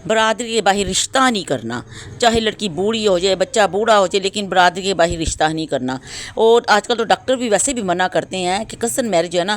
برادری کے باہر رشتہ نہیں کرنا، چاہے لڑکی بوڑھی ہو جائے، بچہ بوڑھا ہو جائے، لیکن برادری کے باہر رشتہ نہیں کرنا۔ اور آج کل تو ڈاکٹر بھی ویسے بھی منع کرتے ہیں کہ کزن میرج جو ہے نا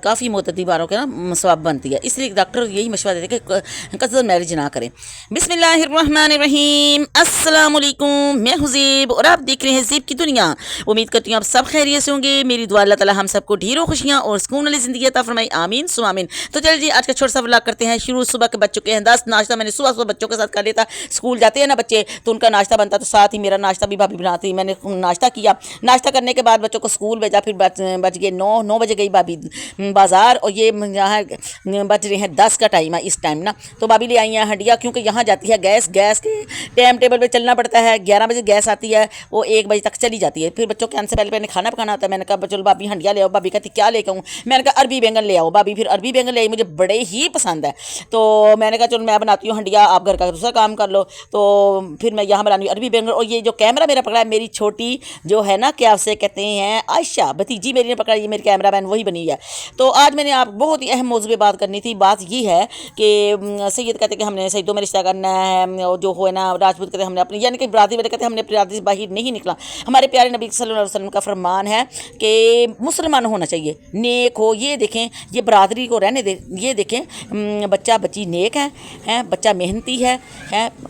کافی متعدی باروں کے نا ثواب بنتی ہے، اس لیے ڈاکٹر یہی مشورہ دیتے ہیں کہ کزن میرج نہ کریں۔ بسم اللہ الرحمن الرحیم، السلام علیکم، میں ہوں زیب اور آپ دیکھ رہے ہیں زیب کی دنیا۔ امید کرتی ہوں آپ سب خیریت سے ہوں گے۔ میری دعا اللہ تعالی ہم سب کو ڈھیروں خوشیاں اور سکون والی زندگی عطا فرمائے، آمین سو آمین۔ تو چل جی آج کا چھوٹا سا ولاگ کرتے ہیں شروع۔ صبح کے بچوں کے انداز ناشتہ میں نے صبح بچوں کے ساتھ کر لیتا، اسکول جاتے ہیں نا بچے تو ان کا ناشتہ بنتا، تو ساتھ ہی میرا ناشتہ بھی بھابھی بناتی، میں نے ناشتہ کیا۔ ناشتہ کرنے کے بعد بچوں کو اسکول بھیجا، پھر بج گئے 9 بجے گئی بھابھی بازار، اور یہ یہاں بج رہے ہیں 10 کا ٹائم ہے اس ٹائم نا، تو بھابھی لے آئی ہیں ہنڈیا، کیونکہ یہاں جاتی ہے گیس کے ٹائم ٹیبل پہ چلنا پڑتا ہے۔ 11 بجے گیس آتی ہے، وہ 1 بجے تک چلی جاتی ہے، پھر بچوں کے آنے سے پہلے کھانا پکانا ہوتا ہے۔ میں نے کہا چلو بھابھی ہنڈیا لے آؤ، بھابھی کہتی کیا لے کے آؤں؟ میں نے کہا عربی بینگن لے آؤ، بھابھی پھر عربی بینگن لے آئی، مجھے بڑے ہی پسند ہے، تو میں نے کہا چلو میں بناتی ہوں ہنڈیا، آپ گھر کا دوسرا کام کر لو، تو پھر میں یہاں بنانی ہوں عربی بینگن۔ اور یہ جو کیمرہ میرا پکڑا ہے میری چھوٹی جو ہے نا، کیا اسے کہتے ہیں، عائشہ بھتیجی میری نے پکڑا، یہ میری کیمرہ مین وہی بنی ہے۔ تو آج میں نے آپ بہت ہی اہم موضوع پہ بات کرنی تھی۔ بات یہ ہے کہ سید کہتے ہیں کہ ہم نے سیدوں میں رشتہ کرنا ہے، جو ہے نا راجپوت کہتے ہیں ہم نے اپنی، یعنی کہ برادری والے کہتے ہیں ہم نے اپنی برادری سے باہر نہیں نکلا۔ ہمارے پیارے نبی صلی اللہ علیہ وسلم کا فرمان ہے کہ مسلمان ہونا چاہیے، نیک ہو۔ یہ دیکھیں، یہ برادری کو رہنے دے، یہ دیکھیں بچہ بچی نیک ہے، بچہ محنتی ہے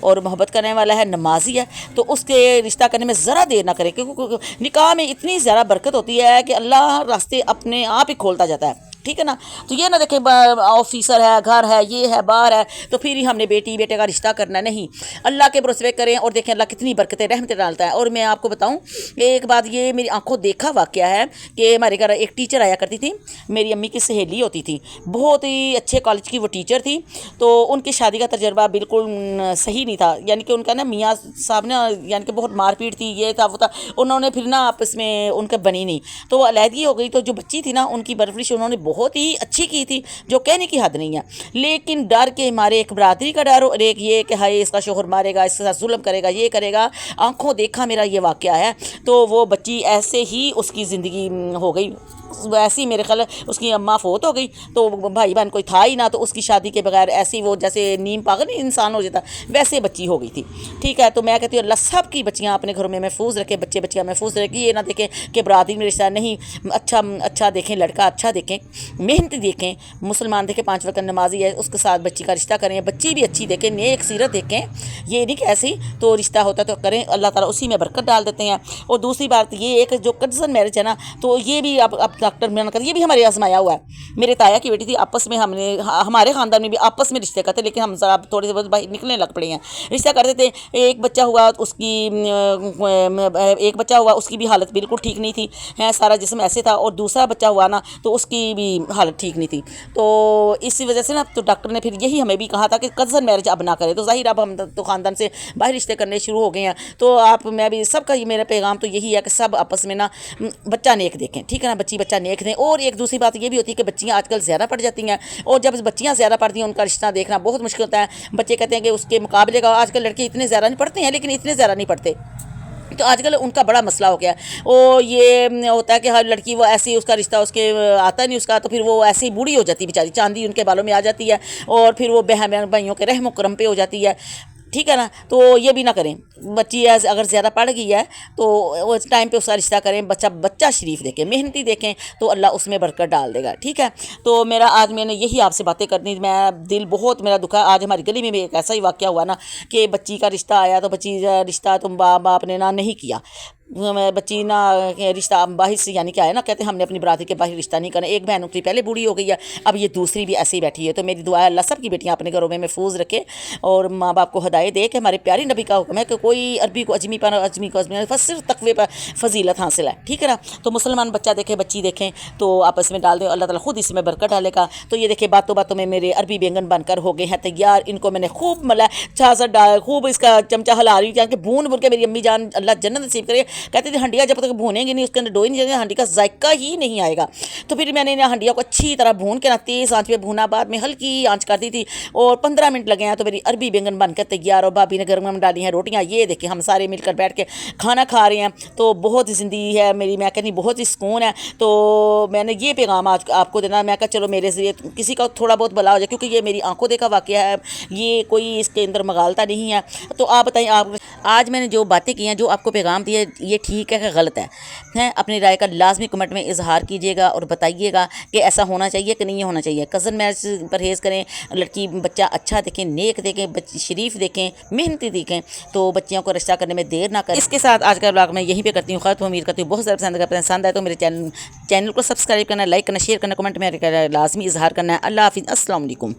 اور محبت کرنے والا ہے، نمازی ہے، تو اس کے رشتہ کرنے میں ذرا دیر نہ کرے، کیونکہ نکاح میں اتنی زیادہ برکت ہوتی ہے کہ اللہ راستے اپنے آپ ہی کھولتا جاتا ہے، ٹھیک ہے نا۔ تو یہ نہ دیکھیں آفیسر ہے، گھر ہے، یہ ہے، باہر ہے، تو پھر ہی ہم نے بیٹے کا رشتہ کرنا نہیں، اللہ کے بھروسے کریں، اور دیکھیں اللہ کتنی برکتیں رحمتیں ڈالتا ہے۔ اور میں آپ کو بتاؤں ایک بات، یہ میری آنکھوں دیکھا واقعہ ہے کہ ہمارے گھر ایک ٹیچر آیا کرتی تھی، میری امی کی سہیلی ہوتی تھی، بہت ہی اچھے کالج کی وہ ٹیچر تھی، تو ان کی شادی کا تجربہ بالکل صحیح نہیں تھا، یعنی کہ ان کا نا میاں صاحب نا، یعنی کہ بہت مار پیٹ تھی، یہ تھا وہ تھا، انہوں نے پھر نا آپس میں ان کا بنی نہیں، تو وہ علیحدگی ہو گئی۔ تو جو بچی تھی نا، ان کی پرورش انہوں نے بہت ہی اچھی کی تھی، جو کہنے کی حد نہیں ہے، لیکن ڈر کے مارے، ایک برادری کا ڈر اور ایک یہ کہ ہائے اس کا شوہر مارے گا، اس کے ساتھ ظلم کرے گا، یہ کرے گا، آنکھوں دیکھا میرا یہ واقعہ ہے۔ تو وہ بچی ایسے ہی اس کی زندگی ہو گئی، ایسی میرے خیال اس کی اماں فوت ہو گئی، تو بھائی بہن کوئی تھا ہی نہ، تو اس کی شادی کے بغیر ایسی وہ جیسے نیم پاگل انسان ہو جاتا ویسے بچی ہو گئی تھی، ٹھیک ہے۔ تو میں کہتی ہوں اللہ سب کی بچیاں اپنے گھروں میں محفوظ رکھے، بچیاں محفوظ رکھے، یہ نہ دیکھیں کہ برادری میں رشتہ نہیں، اچھا دیکھیں، لڑکا اچھا دیکھیں، محنت دیکھیں، مسلمان دیکھیں، 5 وقت نمازی ہے، اس کے ساتھ بچی کا رشتہ کریں، بچی بھی اچھی دیکھیں، نیک سیرت دیکھیں، یہ نہیں کہ ایسی تو رشتہ ہوتا تو کریں، اللہ تعالیٰ اسی میں برکت ڈال دیتے ہیں۔ اور دوسری بات یہ ہے کہ جو کزن میرج ہے نا، تو یہ بھی اب ڈاکٹر میں یہ بھی ہمارے آزمایا ہوا ہے۔ میرے تایا کی بیٹی تھی، آپس میں ہمارے خاندان میں بھی آپس میں رشتے کرتے، لیکن ہم ذرا تھوڑے سے بہت باہر نکلنے لگ پڑے ہیں، رشتہ کرتے تھے۔ ایک بچہ ہوا اس کی بھی حالت بالکل ٹھیک نہیں تھی، سارا جسم ایسے تھا، اور دوسرا بچہ ہوا نا تو اس کی بھی حالت ٹھیک نہیں تھی، تو اسی وجہ سے نا تو ڈاکٹر نے پھر یہی ہمیں بھی کہا تھا کہ کزن میرج اب نہ کرے، تو ظاہر اب ہم تو خاندان سے باہر رشتے کرنے شروع ہو گئے ہیں، تو میں بھی سب کا یہ میرا پیغام تو یہی ہے کہ سب آپس میں نا بچہ نیک دیکھیں، ٹھیک ہے نا، بچہ نیک دیں۔ اور ایک دوسری بات یہ بھی ہوتی ہے کہ بچیاں آج کل زیادہ پڑھ جاتی ہیں، اور جب بچیاں زیادہ پڑھتی ہیں ان کا رشتہ دیکھنا بہت مشکل ہوتا ہے۔ بچے کہتے ہیں کہ اس کے مقابلے کا آج کل لڑکے اتنے زیادہ نہیں پڑھتے ہیں، لیکن اتنے زیادہ نہیں پڑھتے، تو آج کل ان کا بڑا مسئلہ ہو گیا ہے۔ اور یہ ہوتا ہے کہ ہر لڑکی وہ ایسی، اس کا رشتہ اس کے آتا نہیں اس کا، تو پھر وہ ایسی بوڑھی ہو جاتی ہے بیچاری، چاندی ان کے بالوں میں آ جاتی ہے، اور پھر وہ بہن بھائیوں کے رحم و کرم پہ ہو جاتی ہے، ٹھیک ہے نا۔ تو یہ بھی نہ کریں، بچی اگر زیادہ پڑھ گئی ہے تو اس ٹائم پہ اس کا رشتہ کریں، بچہ شریف دیکھیں، محنتی دیکھیں، تو اللہ اس میں برکت ڈال دے گا، ٹھیک ہے۔ تو آج میں نے یہی آپ سے باتیں کرنی، میں دل بہت میرا دکھا۔ آج ہماری گلی میں بھی ایک ایسا ہی واقعہ ہوا نا کہ بچی کا رشتہ آیا، تو بچی رشتہ تم باپ نے نہ نہیں کیا، بچی نہ رشتہ باہر سے، یعنی کیا ہے نا، کہتے ہیں ہم نے اپنی برادری کے باہر رشتہ نہیں کرنا۔ ایک بہن کی پہلے بوڑھی ہو گئی ہے، اب یہ دوسری بھی ایسے ہی بیٹھی ہے، تو میری دعا ہے اللہ سب کی بیٹیاں اپنے گھروں میں محفوظ رکھے، اور ماں باپ کو ہدایت دے کہ ہمارے پیارے نبی کا حکم ہے کہ کوئی عربی کو اجمی پر، اجمی کو اجمی پر، صرف تقوی پر فضیلت حاصل ہے، ٹھیک ہے نا۔ تو مسلمان بچہ دیکھیں، بچی دیکھیں، تو آپس میں ڈال دیں، اللہ تعالیٰ خود اس میں برکت ڈالے گا۔ تو یہ دیکھیں باتوں میں میرے عربی بینگن بن کر ہو گئے ہیں تیار، ان کو میں نے خوب چھاچر ڈال، خوب اس کا چمچہ ہلا رہی تھی کہ بھون کے میری امی جان اللہ جنت نصیب کرے کہتے تھے ہنڈیا جب تک بھونیں گے نہیں اس کے اندر ڈوئی نہیں جائے گا ہنڈی کا ذائقہ ہی نہیں آئے گا. تو پھر میں نے ہنڈیا کو اچھی طرح بھون کے نا تیز آنچ پہ بھونا, بعد میں ہلکی آنچ کر دی تھی اور 15 منٹ لگے ہیں تو میری عربی بینگن بن کر تیار. اور بھابی نے گرم گرم ڈالی ہیں روٹیاں, یہ دیکھیں ہم سارے مل کر بیٹھ کے کھانا کھا رہے ہیں. تو بہت زندگی ہے میری, میں کہتی بہت ہی سکون ہے. تو میں نے یہ پیغام آج آپ کو دینا, میں کہا چلو میرے ذریعے کسی کا تھوڑا بہت بھلا ہو جائے, کیونکہ یہ میری آنکھوں دیکھا واقعہ ہے, یہ کوئی اس کے اندر مغالطہ نہیں ہے. تو آپ بتائیں, آپ آج میں نے جو باتیں کی ہیں, جو آپ کو پیغام دیا, یہ ٹھیک ہے کہ غلط ہے؟ اپنی رائے کا لازمی کمنٹ میں اظہار کیجیے گا اور بتائیے گا کہ ایسا ہونا چاہیے کہ نہیں ہونا چاہیے. کزن میرج سے پرہیز کریں, لڑکی بچہ اچھا دیکھیں, نیک دیکھیں, شریف دیکھیں, محنتی دیکھیں, تو بچیوں کو رشتہ کرنے میں دیر نہ کریں. اس کے ساتھ آج کا ولاگ میں یہیں پہ کرتی ہوں خیر. امید کرتی ہوں بہت زیادہ پسند آئے تو میرے چینل کو سبسکرائب کرنا, لائک کرنا, شیئر کرنا, کمنٹ میں لازمی اظہار کرنا ہے. اللہ حافظ, السلام علیکم.